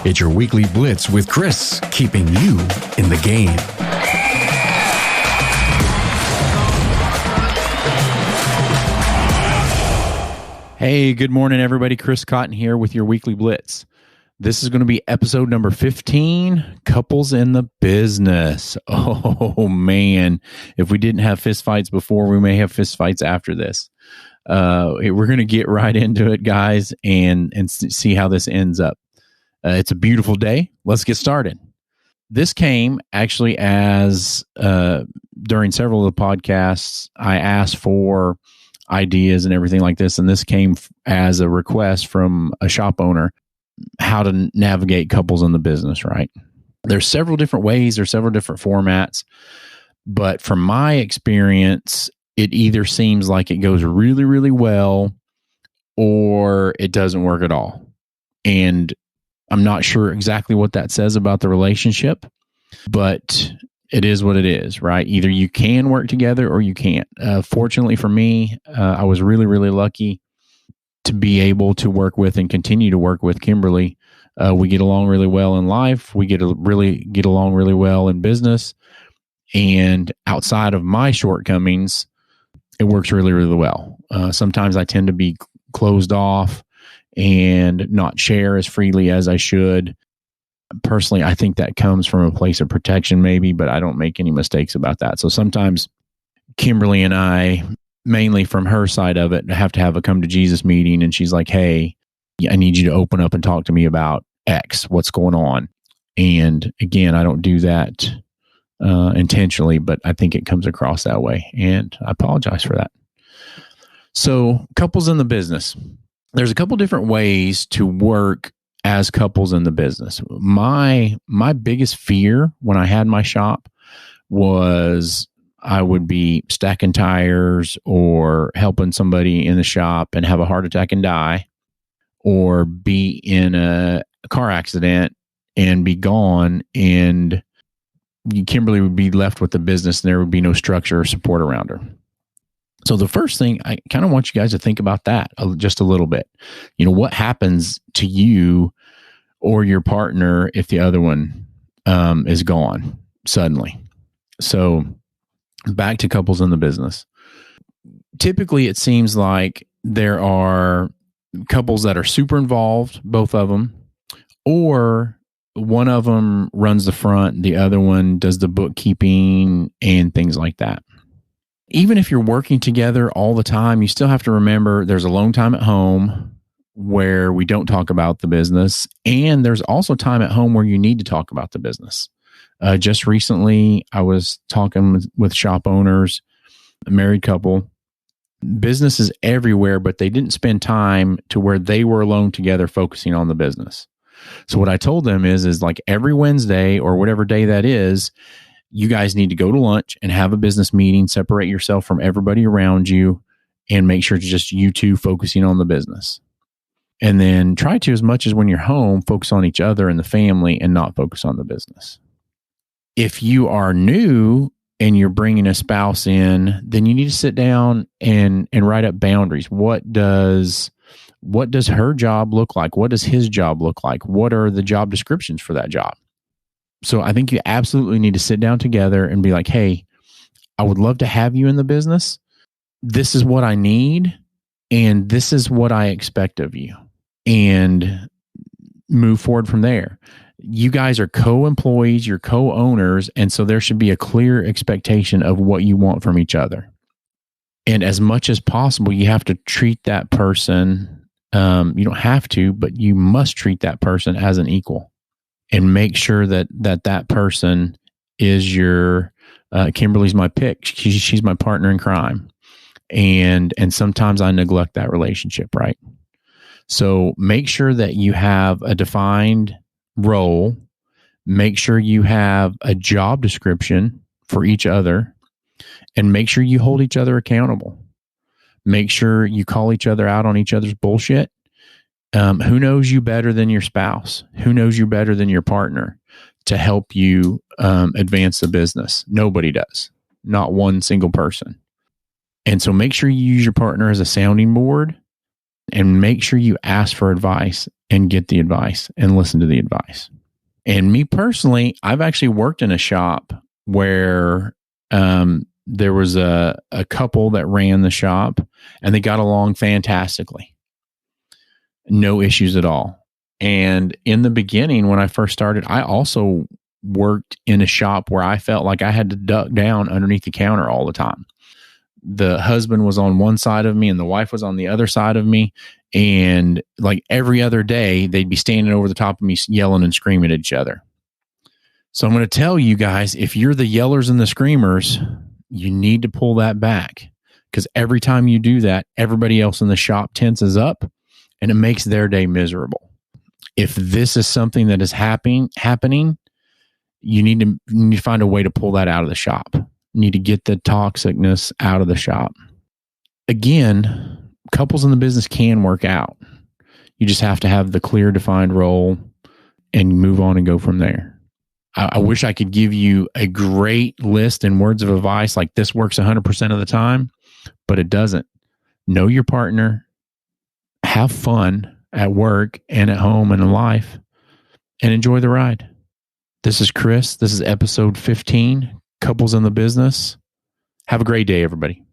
It's your weekly Blitz with Chris, keeping you in the game. Hey, good morning, everybody. Chris Cotton here with your weekly Blitz. This is going to be episode number 15, Couples in the Business. Oh, man. If we didn't have fist fights before, we may have fist fights after this. We're going to get right into it, guys, and see how this ends up. It's a beautiful day. Let's get started. This came actually as during several of the podcasts, I asked for ideas and everything like this, and this came as a request from a shop owner, how to navigate couples in the business, right? There's several different ways, there's several different formats, but from my experience, it either seems like it goes really, really well, or it doesn't work at all. And I'm not sure exactly what that says about the relationship, but it is what it is, right? Either you can work together or you can't. Fortunately for me, I was really, really lucky to be able to work with and continue to work with Kimberly. We get along really well in life. We get along really well in business. And outside of my shortcomings, it works really, really well. Sometimes I tend to be closed off and not share as freely as I should. Personally, I think that comes from a place of protection maybe, but I don't make any mistakes about that. So sometimes Kimberly and I, mainly from her side of it, have to have a come to Jesus meeting, and she's like, hey, I need you to open up and talk to me about X, what's going on. And again, I don't do that intentionally, but I think it comes across that way, and I apologize for that. So couples in the business. There's a couple different ways to work as couples in the business. My biggest fear when I had my shop was I would be stacking tires or helping somebody in the shop and have a heart attack and die, or be in a car accident and be gone, and Kimberly would be left with the business and there would be no structure or support around her. So the first thing, I kind of want you guys to think about that just a little bit. You know, what happens to you or your partner if the other one is gone suddenly? So back to couples in the business. Typically, it seems like there are couples that are super involved, both of them, or one of them runs the front, the other one does the bookkeeping and things like that. Even if you're working together all the time, you still have to remember there's alone time at home where we don't talk about the business. And there's also time at home where you need to talk about the business. Just recently, I was talking with shop owners, a married couple. Business is everywhere, but they didn't spend time to where they were alone together focusing on the business. So what I told them is like every Wednesday or whatever day that is, you guys need to go to lunch and have a business meeting, separate yourself from everybody around you, and make sure it's just you two focusing on the business. And then try to, as much as when you're home, focus on each other and the family and not focus on the business. If you are new and you're bringing a spouse in, then you need to sit down and write up boundaries. What does her job look like? What does his job look like? What are the job descriptions for that job? So I think you absolutely need to sit down together and be like, hey, I would love to have you in the business. This is what I need, and this is what I expect of you. And move forward from there. You guys are co-employees, you're co-owners, and so there should be a clear expectation of what you want from each other. And as much as possible, you have to treat that person, you don't have to, but you must treat that person as an equal. And make sure that person is your, Kimberly's my pick. She's my partner in crime. And sometimes I neglect that relationship, right? So make sure that you have a defined role. Make sure you have a job description for each other, and make sure you hold each other accountable. Make sure you call each other out on each other's bullshit. Who knows you better than your spouse? Who knows you better than your partner to help you advance the business? Nobody does. Not one single person. And so make sure you use your partner as a sounding board and make sure you ask for advice and get the advice and listen to the advice. And me personally, I've actually worked in a shop where there was a couple that ran the shop and they got along fantastically. No issues at all. And in the beginning, when I first started, I also worked in a shop where I felt like I had to duck down underneath the counter all the time. The husband was on one side of me and the wife was on the other side of me. And like every other day, they'd be standing over the top of me yelling and screaming at each other. So I'm going to tell you guys, if you're the yellers and the screamers, you need to pull that back, because every time you do that, everybody else in the shop tenses up and it makes their day miserable. If this is something that is happening, you need to find a way to pull that out of the shop. You need to get the toxicness out of the shop. Again, couples in the business can work out. You just have to have the clear, defined role and move on and go from there. I wish I could give you a great list and words of advice like this works 100% of the time, but it doesn't. Know your partner, have fun at work and at home and in life, and enjoy the ride. This is Chris. This is episode 15, Couples in the Business. Have a great day, everybody.